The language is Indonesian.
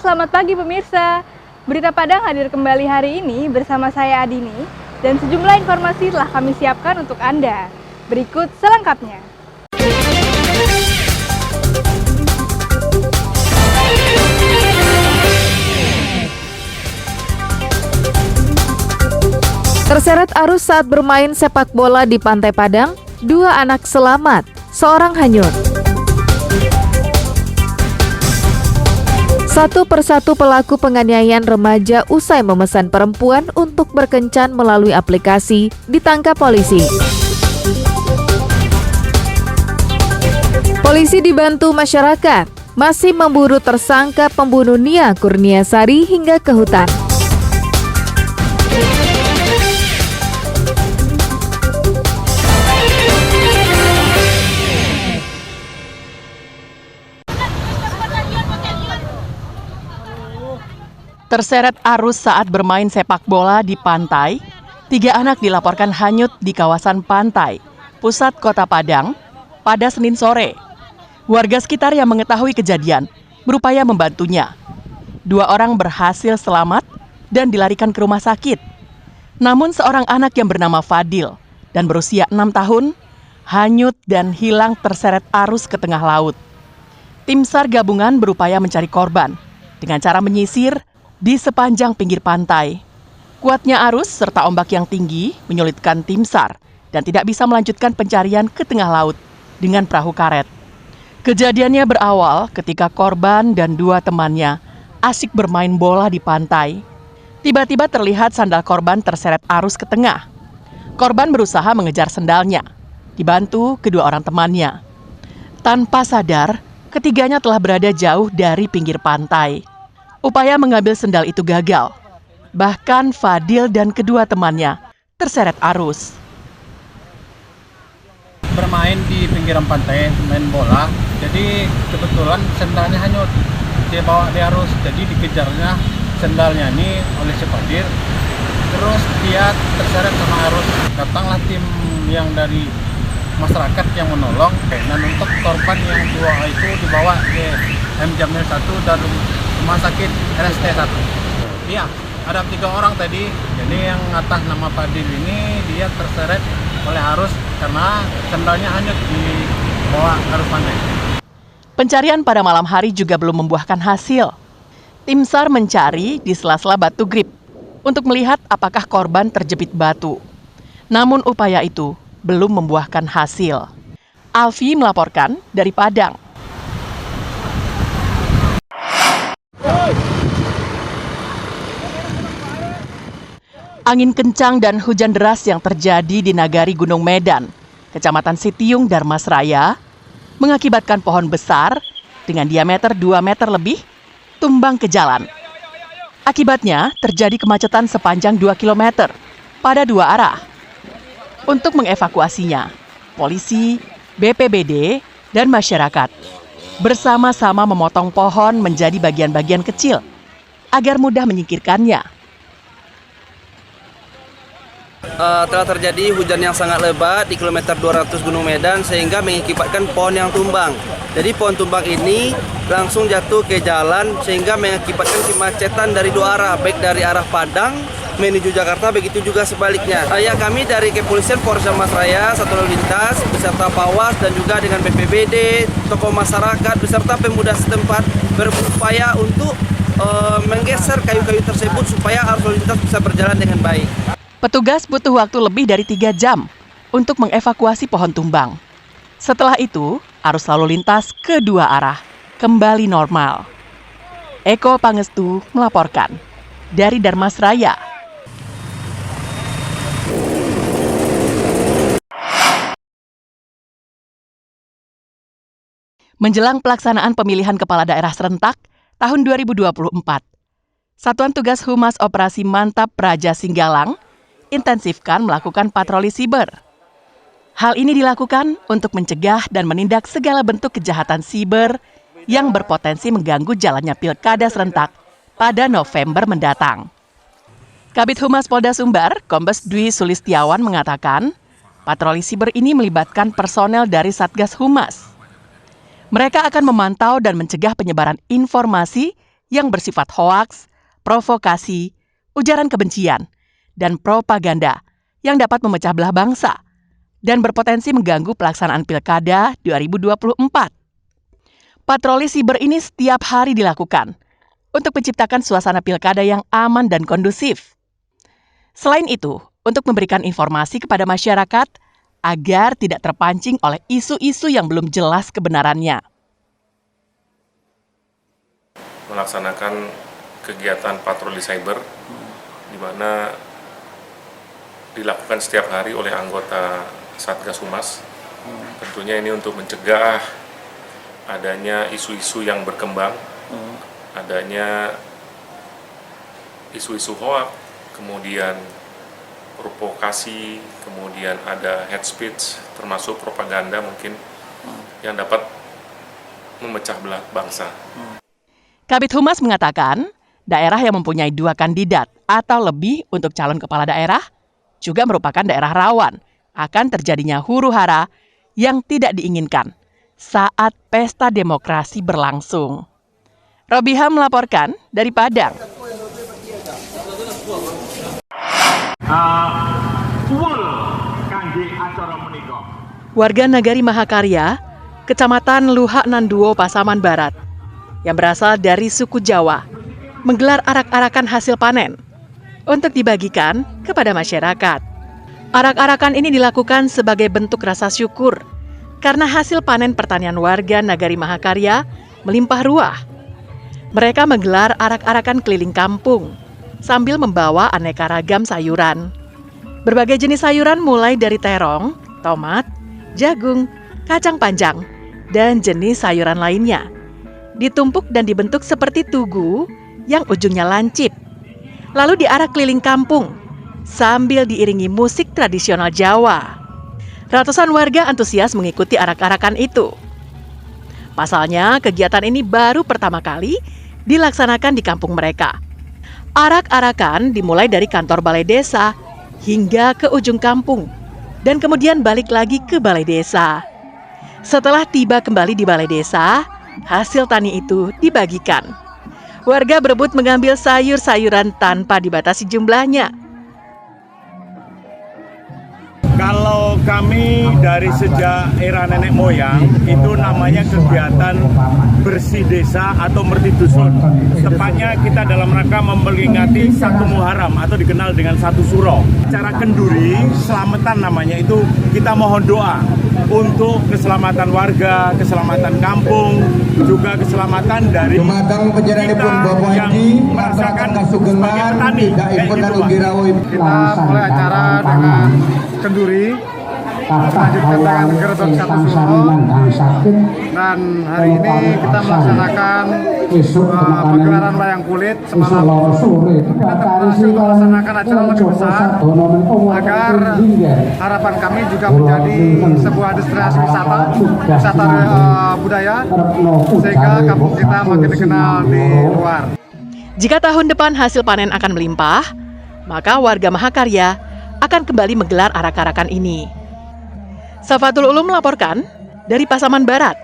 selamat pagi pemirsa. Berita Padang hadir kembali hari ini bersama saya Adini dan sejumlah informasi telah kami siapkan untuk Anda. Berikut selengkapnya. Terseret arus saat bermain sepak bola di Pantai Padang, 2 anak selamat, seorang hanyut. Satu persatu pelaku penganiayaan remaja usai memesan perempuan untuk berkencan melalui aplikasi ditangkap polisi. Polisi dibantu masyarakat masih memburu tersangka pembunuh Nia Kurniasari hingga ke hutan. Terseret arus saat bermain sepak bola di pantai, 3 anak dilaporkan hanyut di kawasan pantai, pusat kota Padang, pada Senin sore. Warga sekitar yang mengetahui kejadian berupaya membantunya. 2 orang berhasil selamat dan dilarikan ke rumah sakit. Namun seorang anak yang bernama Fadil dan berusia 6 tahun, hanyut dan hilang terseret arus ke tengah laut. Tim SAR gabungan berupaya mencari korban dengan cara menyisir di sepanjang pinggir pantai. Kuatnya arus serta ombak yang tinggi menyulitkan tim SAR dan tidak bisa melanjutkan pencarian ke tengah laut dengan perahu karet. Kejadiannya berawal ketika korban dan 2 temannya asik bermain bola di pantai. Tiba-tiba terlihat sandal korban terseret arus ke tengah. Korban berusaha mengejar sandalnya, dibantu kedua orang temannya. Tanpa sadar, ketiganya telah berada jauh dari pinggir pantai. Upaya mengambil sendal itu gagal. Bahkan Fadil dan kedua temannya terseret arus. Bermain di pinggiran pantai, main bola. Jadi kebetulan sendalnya hanyut. Dia bawa di arus, jadi dikejarnya sendalnya ini oleh si Fadil. Terus dia terseret sama arus. Datanglah tim yang dari masyarakat yang menolong. Dan untuk korban yang 2 itu dibawa ke M Jamil 1 dan rumah sakit RST 1. Iya, ada 3 orang tadi. Jadi yang atas nama Fadil ini dia terseret oleh arus karena sendalnya hanyut di bawah arus pantai. Pencarian pada malam hari juga belum membuahkan hasil. Tim SAR mencari di sela-sela batu grip untuk melihat apakah korban terjepit batu. Namun upaya itu belum membuahkan hasil. Alfi melaporkan dari Padang. Angin kencang dan hujan deras yang terjadi di Nagari Gunung Medan, Kecamatan Sitiung, Darmasraya, mengakibatkan pohon besar dengan diameter 2 meter lebih tumbang ke jalan. Akibatnya terjadi kemacetan sepanjang 2 km pada 2 arah. Untuk mengevakuasinya, polisi, BPBD, dan masyarakat bersama-sama memotong pohon menjadi bagian-bagian kecil agar mudah menyingkirkannya. Telah terjadi hujan yang sangat lebat di kilometer 200 Gunung Medan sehingga mengakibatkan pohon yang tumbang. Jadi pohon tumbang ini langsung jatuh ke jalan sehingga mengakibatkan kemacetan dari 2 arah, baik dari arah Padang menuju Jakarta, begitu juga sebaliknya. Kami dari Kepolisian Polres Darmasraya, Satuan Lalu Lintas, beserta Pawas dan juga dengan BPBD, tokoh masyarakat, beserta pemuda setempat berupaya untuk menggeser kayu-kayu tersebut supaya arus lalu lintas bisa berjalan dengan baik. Petugas butuh waktu lebih dari 3 jam untuk mengevakuasi pohon tumbang. Setelah itu, arus lalu lintas ke 2 arah kembali normal. Eko Pangestu melaporkan dari Darmasraya. Menjelang pelaksanaan pemilihan kepala daerah serentak tahun 2024, Satuan Tugas Humas Operasi Mantap Praja Singgalang intensifkan melakukan patroli siber. Hal ini dilakukan untuk mencegah dan menindak segala bentuk kejahatan siber yang berpotensi mengganggu jalannya pilkada serentak pada November mendatang. Kabid Humas Polda Sumbar, Kombes Dwi Sulistiawan mengatakan, patroli siber ini melibatkan personel dari Satgas Humas. Mereka akan memantau dan mencegah penyebaran informasi yang bersifat hoaks, provokasi, ujaran kebencian, dan propaganda yang dapat memecah belah bangsa dan berpotensi mengganggu pelaksanaan Pilkada 2024. Patroli siber ini setiap hari dilakukan untuk menciptakan suasana pilkada yang aman dan kondusif. Selain itu, untuk memberikan informasi kepada masyarakat agar tidak terpancing oleh isu-isu yang belum jelas kebenarannya. Melaksanakan kegiatan patroli cyber di mana dilakukan setiap hari oleh anggota Satgas Humas. Tentunya ini untuk mencegah adanya isu-isu yang berkembang, adanya isu-isu hoaks, kemudian provokasi, kemudian ada hate speech, termasuk propaganda mungkin yang dapat memecah belah bangsa. Kabid Humas mengatakan, daerah yang mempunyai 2 kandidat atau lebih untuk calon kepala daerah juga merupakan daerah rawan akan terjadinya huru-hara yang tidak diinginkan saat pesta demokrasi berlangsung. Robiha melaporkan dari Padang. Warga Nagari Mahakarya, Kecamatan Luhak Nanduo, Pasaman Barat, yang berasal dari suku Jawa, menggelar arak-arakan hasil panen untuk dibagikan kepada masyarakat. Arak-arakan ini dilakukan sebagai bentuk rasa syukur karena hasil panen pertanian warga Nagari Mahakarya melimpah ruah. Mereka menggelar arak-arakan keliling kampung sambil membawa aneka ragam sayuran. Berbagai jenis sayuran mulai dari terong, tomat, jagung, kacang panjang, dan jenis sayuran lainnya ditumpuk dan dibentuk seperti tugu yang ujungnya lancip. Lalu diarak keliling kampung sambil diiringi musik tradisional Jawa. Ratusan warga antusias mengikuti arak-arakan itu. Pasalnya, kegiatan ini baru pertama kali dilaksanakan di kampung mereka. Arak-arakan dimulai dari kantor balai desa hingga ke ujung kampung dan kemudian balik lagi ke balai desa. Setelah tiba kembali di balai desa, hasil tani itu dibagikan. Warga berebut mengambil sayur-sayuran tanpa dibatasi jumlahnya. Kalau kami dari sejak era nenek moyang, itu namanya kegiatan bersih desa atau merti dusun. Tepatnya kita dalam rangka memperingati 1 Muharram atau dikenal dengan 1 Suro. Cara kenduri, selamatan namanya itu, kita mohon doa untuk keselamatan warga, keselamatan kampung, juga keselamatan dari kita yang merasakan sebagai petani. Kita mulai acara dengan kenduri, melanjutkan dengan gerbek 1 Suro, dan hari ini kita melaksanakan pagelaran wayang kulit semalam. Kita termasuk melaksanakan acara lebih besar agar harapan kami juga menjadi sebuah destinasi wisata budaya, sehingga kampung kita makin dikenal di luar. Jika tahun depan hasil panen akan melimpah, maka warga Mahakarya akan kembali menggelar arak-arakan ini. Safatul Ulum melaporkan dari Pasaman Barat.